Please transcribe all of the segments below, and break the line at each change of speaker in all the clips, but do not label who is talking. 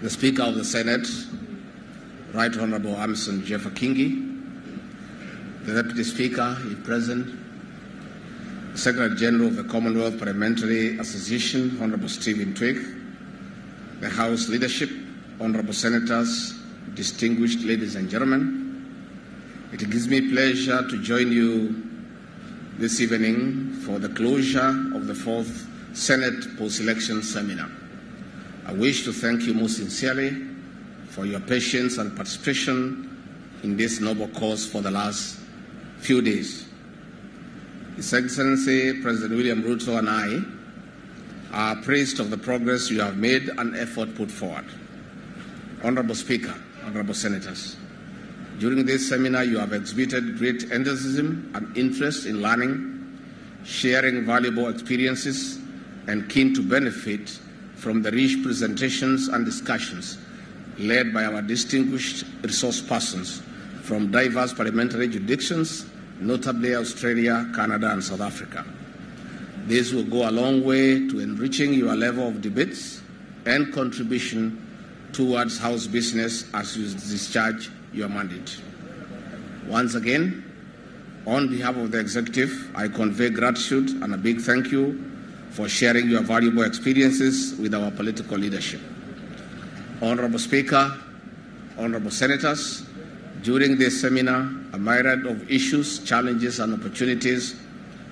the Speaker of the Senate, Right Honourable Amason Jeffer Kingi, the Deputy Speaker, if present, the Secretary General of the Commonwealth Parliamentary Association, Honourable Stephen Twigg, the House Leadership, Honourable Senators, distinguished ladies and gentlemen, it gives me pleasure to join you this evening for the closure of the 4th Senate Post-Election Seminar. I wish to thank you most sincerely for your patience and participation in this noble cause for the last few days. His Excellency President William Ruto and I are praised of the progress you have made and effort put forward. Honourable Speaker, Honourable Senators, during this seminar you have exhibited great enthusiasm and interest in learning, sharing valuable experiences, and keen to benefit from the rich presentations and discussions led by our distinguished resource persons from diverse parliamentary jurisdictions, notably Australia, Canada, and South Africa. This will go a long way to enriching your level of debates and contribution towards House business as you discharge your mandate. Once again, on behalf of the Executive, I convey gratitude and a big thank you for sharing your valuable experiences with our political leadership. Honourable Speaker, Honourable Senators, during this seminar, a myriad of issues, challenges, and opportunities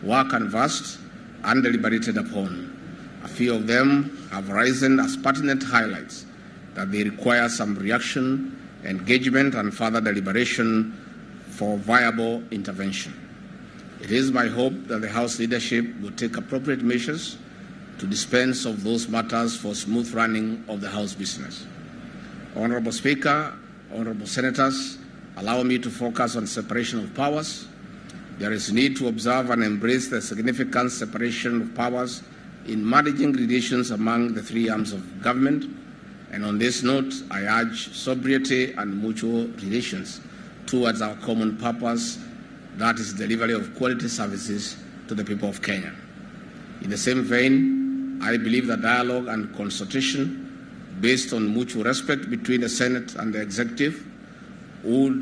were canvassed and deliberated upon. A few of them have risen as pertinent highlights that they require some reaction, engagement, and further deliberation for viable intervention. It is my hope that the House leadership will take appropriate measures to dispense of those matters for smooth running of the House business. Honourable Speaker, Honourable Senators, allow me to focus on separation of powers. There is need to observe and embrace the significant separation of powers in managing relations among the three arms of government. And on this note, I urge sobriety and mutual relations towards our common purpose, that is delivery of quality services to the people of Kenya. In the same vein, I believe that dialogue and consultation based on mutual respect between the Senate and the Executive would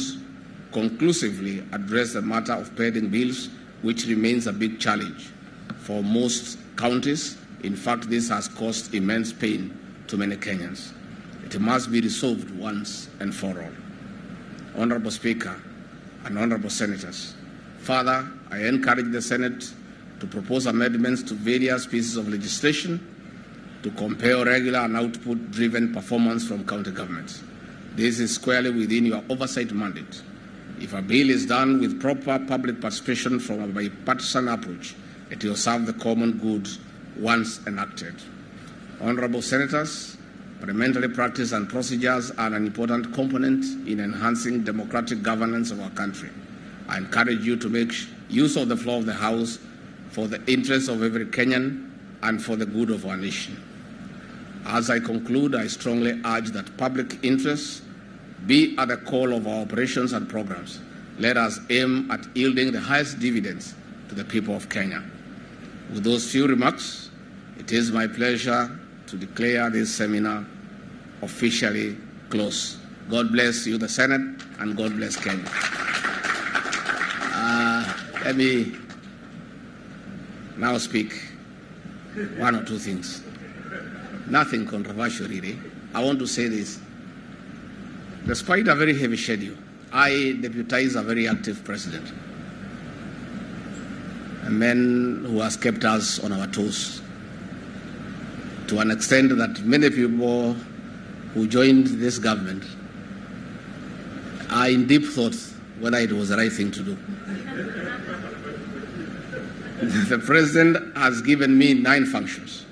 conclusively address the matter of pending bills, which remains a big challenge for most counties. In fact, this has caused immense pain to many Kenyans. It must be resolved once and for all. Honourable Speaker and Honourable Senators, further, I encourage the Senate to propose amendments to various pieces of legislation to compare regular and output-driven performance from county governments. This is squarely within your oversight mandate. If a bill is done with proper public participation from a bipartisan approach, it will serve the common good once enacted. Honourable Senators, parliamentary practice and procedures are an important component in enhancing democratic governance of our country. I encourage you to make use of the floor of the House for the interests of every Kenyan and for the good of our nation. As I conclude, I strongly urge that public interest be at the core of our operations and programs. Let us aim at yielding the highest dividends to the people of Kenya. With those few remarks, it is my pleasure to declare this seminar officially closed. God bless you, the Senate, and God bless Kenya. Let me now speak one or two things. Nothing controversial, really. I want to say this. Despite a very heavy schedule, I deputize a very active president, a man who has kept us on our toes to an extent that many people who joined this government are in deep thought whether it was the right thing to do. The president has given me 9 functions,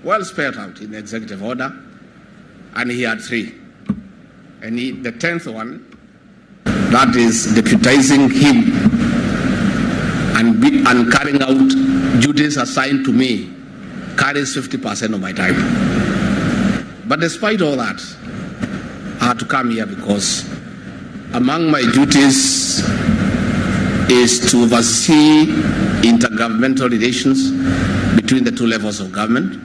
well spelled out in the executive order, and he had 3. And the 10th one, that is deputizing him and carrying out duties assigned to me, carries 50% of my time. But despite all that, I had to come here because among my duties is to oversee intergovernmental relations between the 2 levels of government,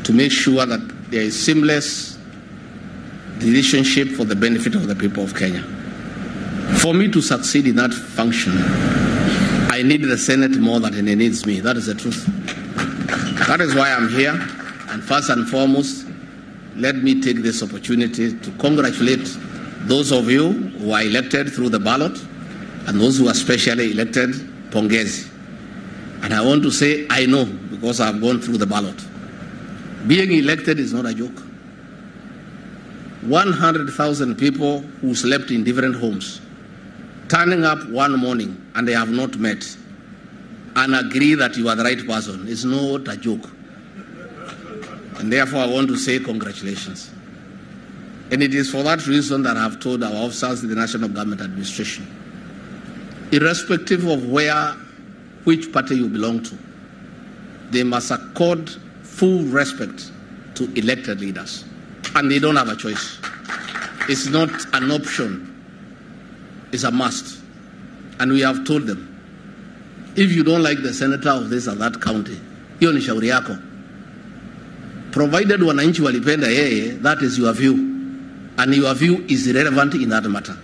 to make sure that there is seamless relationship for the benefit of the people of Kenya. For me to succeed in that function, I need the Senate more than it needs me. That is the truth. That is why I'm here. And first and foremost, let me take this opportunity to congratulate those of you who are elected through the ballot and those who are specially elected, pongezi. And I want to say, I know, because I've gone through the ballot. Being elected is not a joke. 100,000 people who slept in different homes, turning up one morning and they have not met and agree that you are the right person is not a joke. And therefore, I want to say congratulations. And it is for that reason that I have told our officers in the National Government Administration, irrespective of which party you belong to, they must accord full respect to elected leaders. And they don't have a choice. It's not an option. It's a must. And we have told them, if you don't like the senator of this or that county, hiyo ni shauri yako. Provided wananchi walipenda yeye, that is your view. And your view is irrelevant in that matter.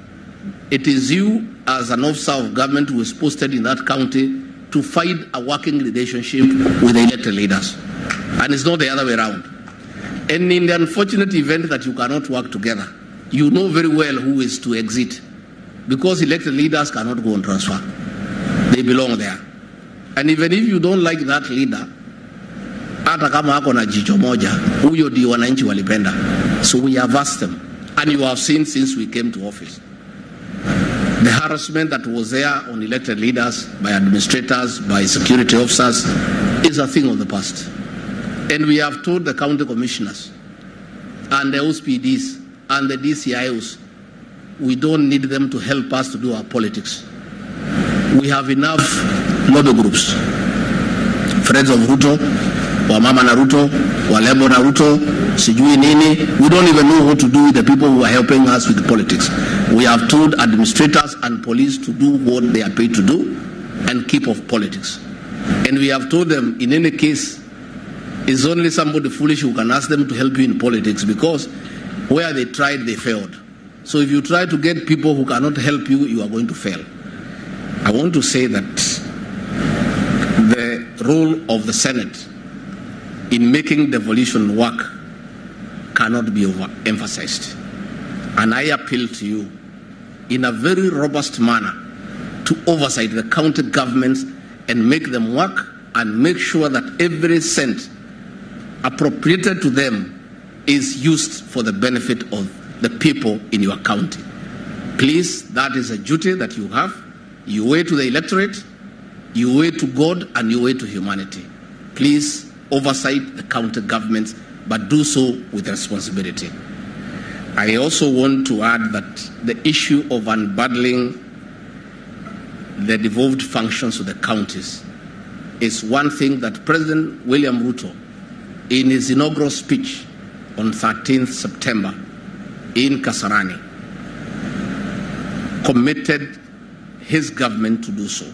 It is you as an officer of government who is posted in that county to find a working relationship with the elected leaders. And it's not the other way around. And in the unfortunate event that you cannot work together, you know very well who is to exit. Because elected leaders cannot go on transfer. They belong there. And even if you don't like that leader, hata kama hako na jicho moja, huyo ndio wananchi walipenda. So we have asked them, and you have seen since we came to office, the harassment that was there on elected leaders, by administrators, by security officers, is a thing of the past. And we have told the county commissioners and the OSPDs and the DCIOs, we don't need them to help us to do our politics. We have enough lobby groups. Friends of Ruto, Wamama na Ruto, Walebo na Ruto, sijui nini. We don't even know what to do with the people who are helping us with politics. We have told administrators and police to do what they are paid to do and keep off politics. And we have told them, in any case, it's only somebody foolish who can ask them to help you in politics, because where they tried, they failed. So if you try to get people who cannot help you, you are going to fail. I want to say that the role of the Senate in making devolution work cannot be overemphasized. And I appeal to you in a very robust manner to oversight the county governments and make them work and make sure that every cent appropriated to them is used for the benefit of the people in your county. Please, that is a duty that you have. You owe to the electorate, you owe to God, and you owe to humanity. Please oversight the county governments, but do so with responsibility. I also want to add that the issue of unbundling the devolved functions of the counties is one thing that President William Ruto, in his inaugural speech on 13th September in Kasarani, committed his government to do so.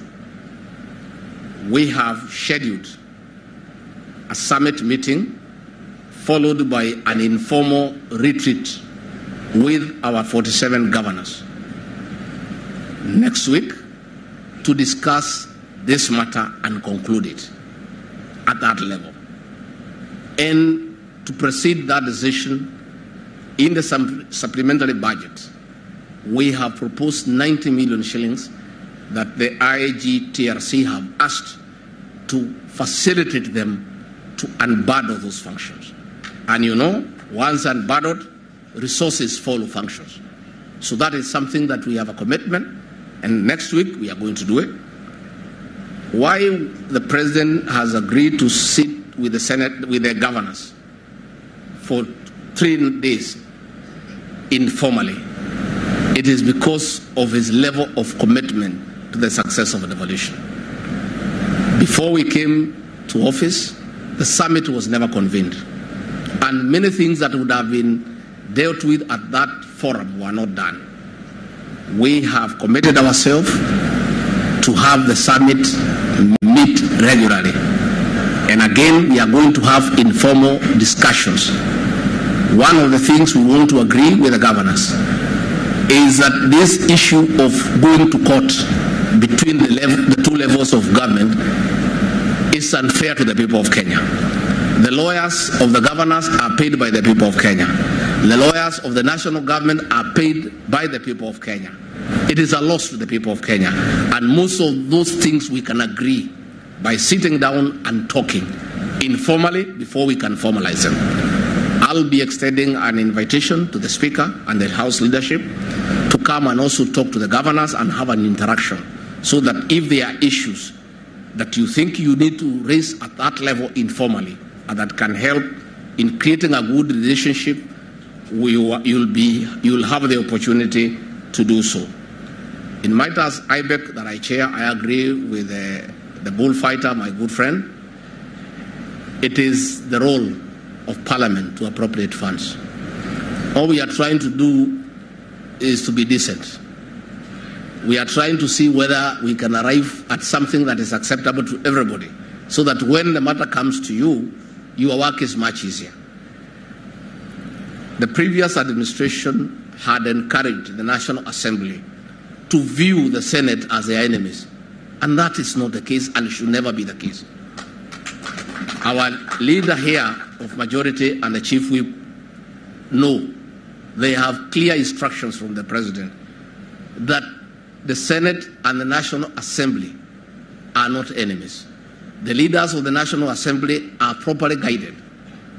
We have scheduled a summit meeting followed by an informal retreat with our 47 governors next week to discuss this matter and conclude it at that level. And to precede that decision, in the supplementary budget, we have proposed 90 million shillings that the IAG TRC have asked to facilitate them to unbundle those functions. And you know, once unbundled, resources follow functions. So that is something that we have a commitment, and next week we are going to do it. Why the President has agreed to sit with the Senate, with the governors, for 3 days informally, it is because of his level of commitment to the success of the devolution. Before we came to office, the summit was never convened, and many things that would have been dealt with at that forum were not done. We have committed ourselves to have the summit meet regularly. And again, we are going to have informal discussions One of the things we want to agree with the governors is that this issue of going to court between the two levels of government is unfair to the people of Kenya. The lawyers of the governors are paid by the people of Kenya. The lawyers of the national government are paid by the people of Kenya. It is a loss to the people of Kenya. And most of those things we can agree by sitting down and talking informally before we can formalize them. I'll be extending an invitation to the Speaker and the House leadership to come and also talk to the governors and have an interaction, so that if there are issues that you think you need to raise at that level informally and that can help in creating a good relationship, you'll have the opportunity to do so. In Mitas IBEC that I chair, I agree with the bullfighter, my good friend. It is the role of Parliament to appropriate funds. All we are trying to do is to be decent. We are trying to see whether we can arrive at something that is acceptable to everybody, so that when the matter comes to you, your work is much easier. The previous administration had encouraged the National Assembly to view the Senate as their enemies, and that is not the case and should never be the case. Our leader here of majority and the chief whip know they have clear instructions from the president that the Senate and the National Assembly are not enemies. The leaders of the National Assembly are properly guided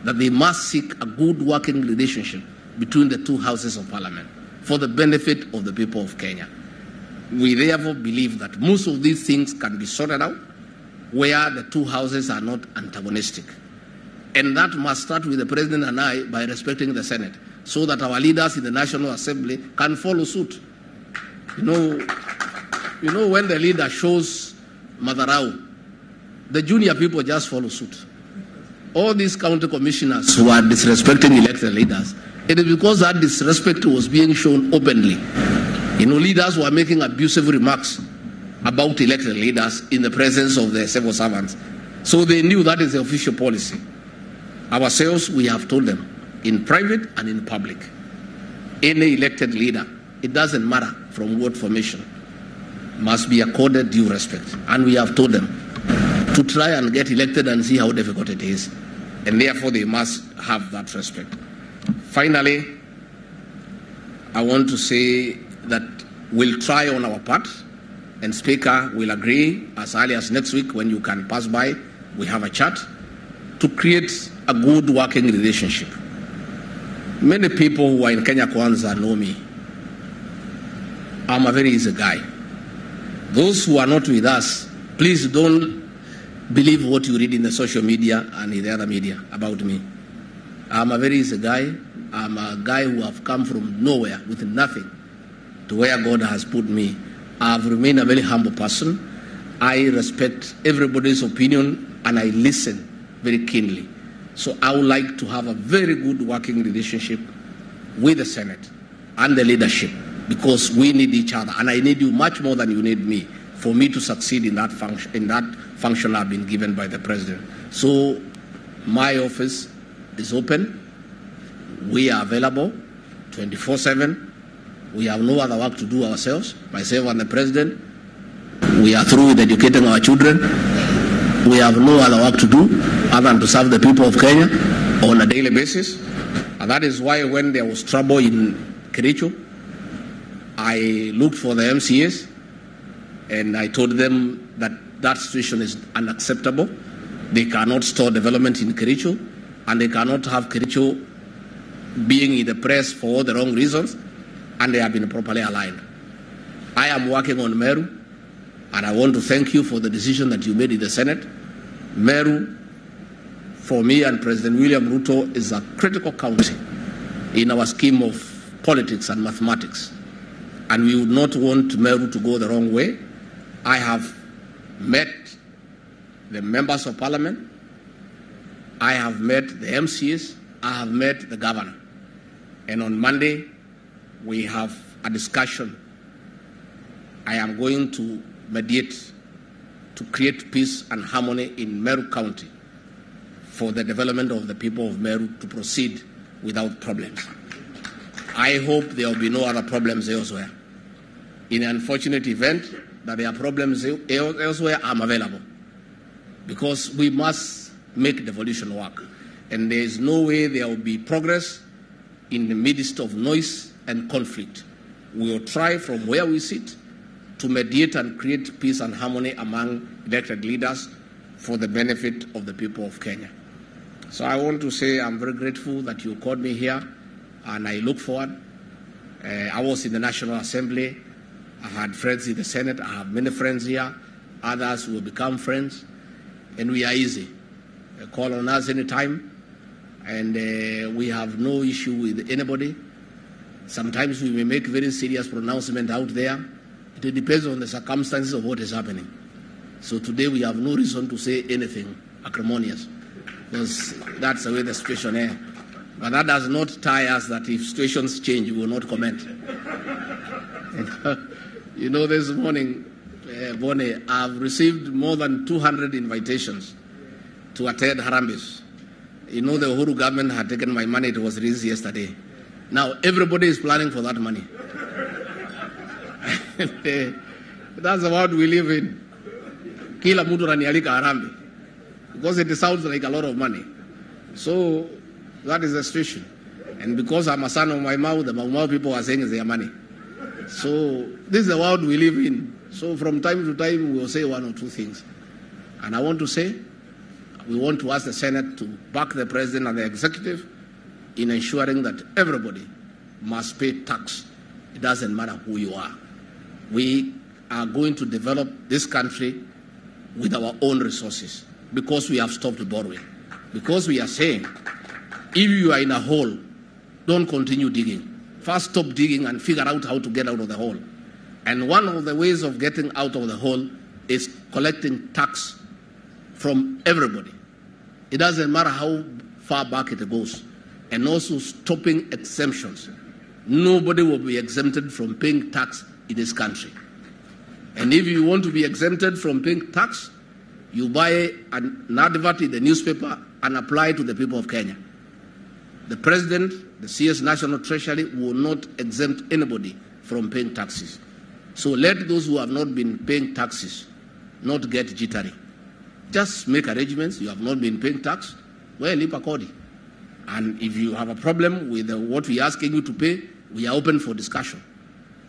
that they must seek a good working relationship between the two houses of Parliament for the benefit of the people of Kenya. We therefore believe that most of these things can be sorted out where the two houses are not antagonistic. And that must start with the President and I by respecting the Senate, so that our leaders in the National Assembly can follow suit. You know when the leader shows Madharau, the junior people just follow suit. All these county commissioners who are disrespecting elected leaders, it is because that disrespect was being shown openly. Leaders were making abusive remarks about elected leaders in the presence of the civil servants. So they knew that is the official policy. Ourselves, we have told them in private and in public, any elected leader, it doesn't matter from what formation, must be accorded due respect. And we have told them to try and get elected and see how difficult it is. And therefore they must have that respect. Finally, I want to say that we'll try on our part, and Speaker will agree as early as next week when you can pass by, we have a chat, to create a good working relationship. Many people who are in Kenya Kwanza know me. I'm a very easy guy. Those who are not with us, please don't believe what you read in the social media and in the other media about me. I'm a very easy guy. I'm a guy who have come from nowhere with nothing to where God has put me. I've remained a very humble person. I respect everybody's opinion and I listen very keenly. So I would like to have a very good working relationship with the Senate and the leadership, because we need each other, and I need you much more than you need me for me to succeed in that function I've been given by the President. So my office is open. We are available 24/7. We have no other work to do ourselves, myself and the President. We are through with educating our children. We have no other work to do other than to serve the people of Kenya on a daily basis. And that is why when there was trouble in Kericho, I looked for the MCAs and I told them that that situation is unacceptable. They cannot store development in Kericho, and they cannot have Kericho being in the press for all the wrong reasons, and they have been properly aligned. I am working on Meru, and I want to thank you for the decision that you made in the Senate. Meru, for me and President William Ruto, is a critical county in our scheme of politics and mathematics, and we would not want Meru to go the wrong way. I have met the members of Parliament, I have met the MCs, I have met the governor, and on Monday we have a discussion. I am going to mediate to create peace and harmony in Meru County for the development of the people of Meru to proceed without problems. I hope there will be no other problems elsewhere. In an unfortunate event that there are problems elsewhere, I'm available. Because we must make devolution work. And there is no way there will be progress in the midst of noise and conflict. We will try from where we sit to mediate and create peace and harmony among elected leaders for the benefit of the people of Kenya. So I want to say I'm very grateful that you called me here, and I look forward. I was in the National Assembly. I had friends in the Senate. I have many friends here. Others will become friends. And we are easy. Call on us anytime. And we have no issue with anybody. Sometimes we may make very serious pronouncement out there. It depends on the circumstances of what is happening. So today we have no reason to say anything acrimonious, because that's the way the situation is. But that does not tie us that if situations change, we will not comment. You know, this morning, Bonnie, I've received more than 200 invitations to attend Harambes. You know, the Uhuru government had taken my money. It was released yesterday. Now, everybody is planning for that money. That's the world we live in. Kila mtu ananialika Harambee, because it sounds like a lot of money. So that is the situation. And because I'm a son of my mouth, the Mau people are saying it's their money. So this is the world we live in. So from time to time, we will say one or two things. And I want to say, we want to ask the Senate to back the President and the Executive in ensuring that everybody must pay tax. It doesn't matter who you are. We are going to develop this country with our own resources because we have stopped borrowing. Because we are saying, if you are in a hole, don't continue digging. First stop digging and figure out how to get out of the hole. And one of the ways of getting out of the hole is collecting tax from everybody. It doesn't matter how far back it goes. And also stopping exemptions. Nobody will be exempted from paying tax in this country. And if you want to be exempted from paying tax, you buy an advert in the newspaper and apply to the people of Kenya. The President, the CS National Treasury will not exempt anybody from paying taxes. So let those who have not been paying taxes not get jittery. Just make arrangements. You have not been paying tax, well, lipa kodi. And if you have a problem with what we are asking you to pay, we are open for discussion.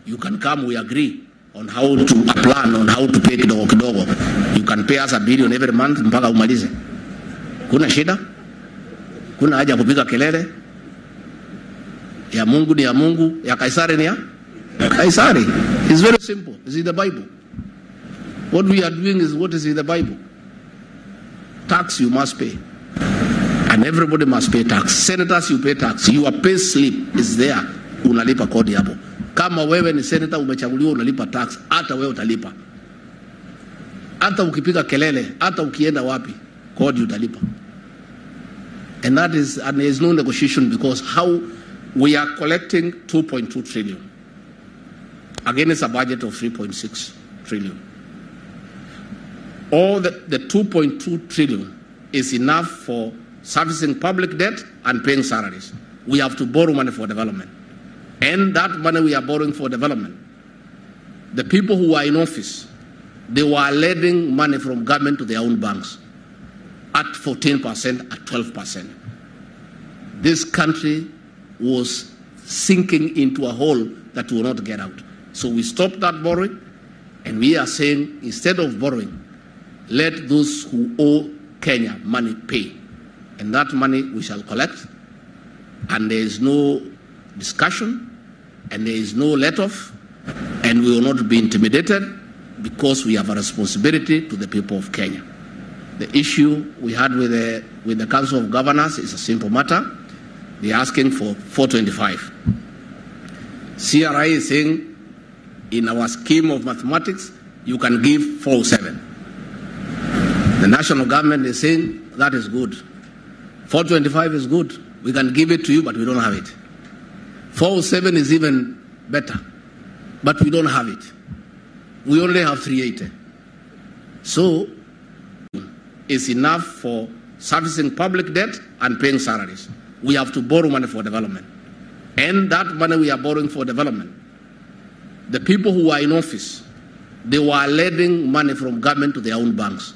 You can come, we agree on how to plan on how to pay kidogo kidogo. You can pay us $1 billion every month mpaka umalize. Kuna shida? Kuna haja kupiga kelele? Ya Mungu ni ya Mungu, ya Kaisari ni ya Kaisari. It's very simple. It's in the Bible. What we are doing is what is in the Bible. Tax you must pay. And everybody must pay tax. Senators, you pay tax. Your pay slip is there. Unalipa kodi hapo. Kama wewe ni senator umechaguliwa unalipa tax, hata wewe utalipa. Hata ukipiga kelele, hata ukienda wapi, kodi utalipa. And there is no negotiation, because how we are collecting 2.2 trillion against a budget of 3.6 trillion. All the 2.2 trillion is enough for servicing public debt and paying salaries. We have to borrow money for development. And that money we are borrowing for development, the people who are in office, they were lending money from government to their own banks at 14%, at 12%. This country was sinking into a hole that will not get out. So we stopped that borrowing, and we are saying, instead of borrowing, let those who owe Kenya money pay. And that money we shall collect, and there is no discussion, and there is no let-off, and we will not be intimidated, because we have a responsibility to the people of Kenya. The issue we had with the Council of Governors is a simple matter. They are asking for 425. CRI is saying, in our scheme of mathematics, you can give 407. The national government is saying, that is good. 425 is good. We can give it to you, but we don't have it. 407 is even better, but we don't have it. We only have 380. So it's enough for servicing public debt and paying salaries. We have to borrow money for development. And that money we are borrowing for development, the people who are in office, they were lending money from government to their own banks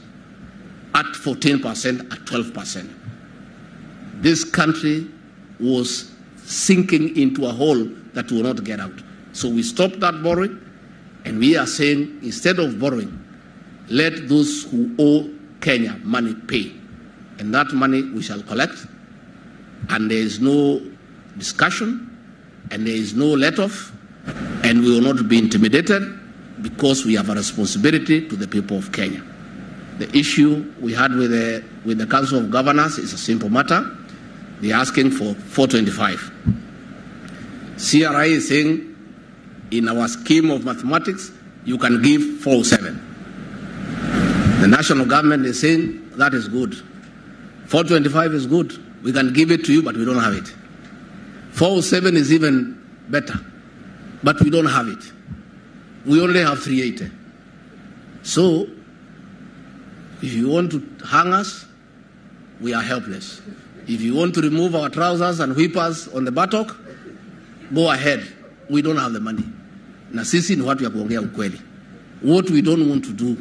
at 14%, at 12%. This country was sinking into a hole that will not get out. So we stopped that borrowing, and we are saying, instead of borrowing, let those who owe Kenya money pay. And that money we shall collect, and there is no discussion, and there is no let-off, and we will not be intimidated because we have a responsibility to the people of Kenya. The issue we had with the Council of Governors is a simple matter. They are asking for 425. CRI is saying, in our scheme of mathematics, you can give 407. The national government is saying, that is good. 425 is good. We can give it to you, but we don't have it. 407 is even better, but we don't have it. We only have 380. So, if you want to hang us, we are helpless. If you want to remove our trousers and whip us on the buttock, go ahead. We don't have the money. Na sisi ni watu ya kuongea ukweli. What we don't want to do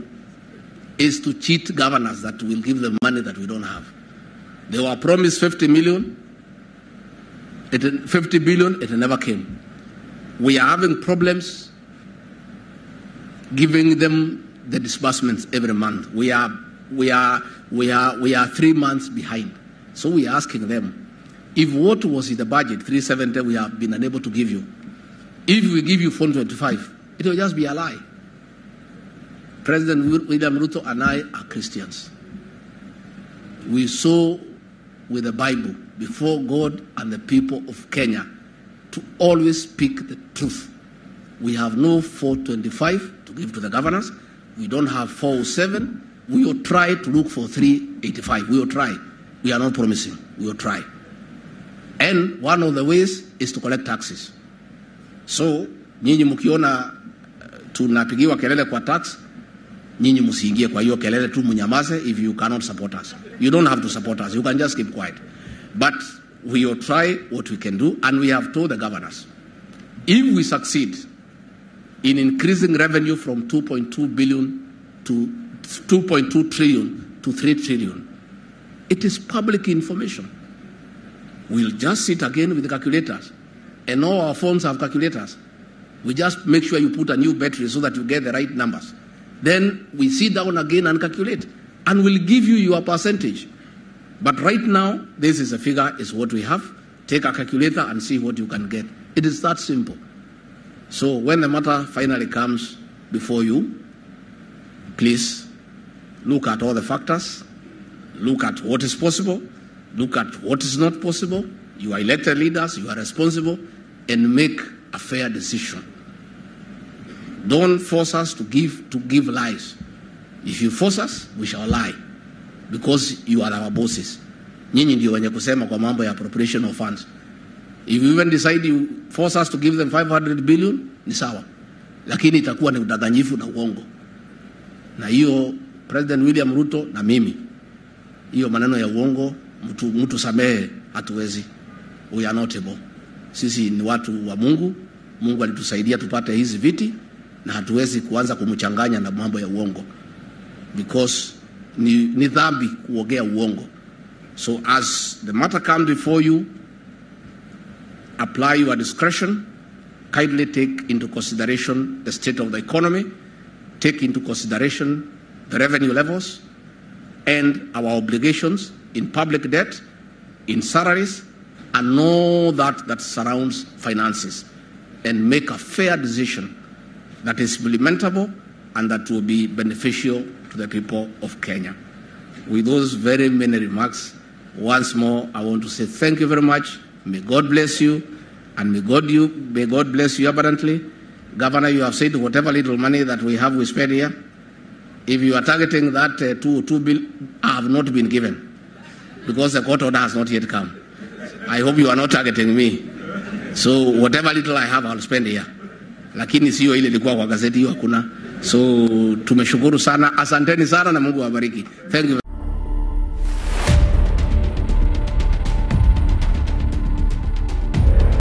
is to cheat governors that will give them money that we don't have. They were promised 50 billion, it never came. We are having problems giving them the disbursements every month. We are 3 months behind. So we are asking them, if what was in the budget, 370, we have been unable to give you, if we give you 425, it will just be a lie. President William Ruto and I are Christians. We saw with the Bible before God and the people of Kenya to always speak the truth. We have no 425 to give to the governors. We don't have 407. We will try to look for 385. We will try. We are not promising. We will try. And one of the ways is to collect taxes. So, nyinyi mkiona tunapigiwa kelele kwa tax, nyinyi msiingie kwa hiyo kelele tu, mnyamaze if you cannot support us. You don't have to support us. You can just keep quiet. But we will try what we can do, and we have told the governors, if we succeed in increasing revenue from 2.2 billion to 2.2 trillion to 3 trillion, it is public information. We'll just sit again with the calculators, and all our phones have calculators. We just make sure you put a new battery so that you get the right numbers. Then we sit down again and calculate, and we'll give you your percentage. But right now, this is a figure, is what we have. Take a calculator and see what you can get. It is that simple. So when the matter finally comes before you, please look at all the factors, look at what is possible, look at what is not possible. You are elected leaders, you are responsible, and make a fair decision. Don't force us to give lies. If you force us, we shall lie, because you are our bosses. Nyinyi ndio wenye kusema kwa mambo ya appropriation of funds. If you even decide you force us to give them 500 billion, ni sawa. Lakini itakuwa ni udanganyifu na uongo. Na hiyo President William Ruto na mimi, hiyo maneno ya uongo, mtu samehe, hatuwezi. We are not able. Sisi ni watu wa Mungu. Mungu alitusaidia tupate hizi viti, na hatuwezi kuanza kumchanganya na mambo ya uongo, because ni dhambi kuongea uongo. So as the matter comes before you, apply your discretion. Kindly take into consideration the state of the economy, take into consideration the revenue levels and our obligations in public debt, in salaries, and all that surrounds finances, and make a fair decision that is implementable and that will be beneficial to the people of Kenya. With those very many remarks, once more, I want to say thank you very much. May God bless you, and may God bless you abundantly. Governor, you have said whatever little money that we have, we spend here. If you are targeting that 2 bill, I have not been given, because the court order has not yet come. I hope you are not targeting me. So whatever little I have, I'll spend here. Lakini sio ile ilikuwa kwa gazeti hiyo, hakuna. So tumeshukuru sana, asanteni sana na Mungu awabariki. Thank you very much.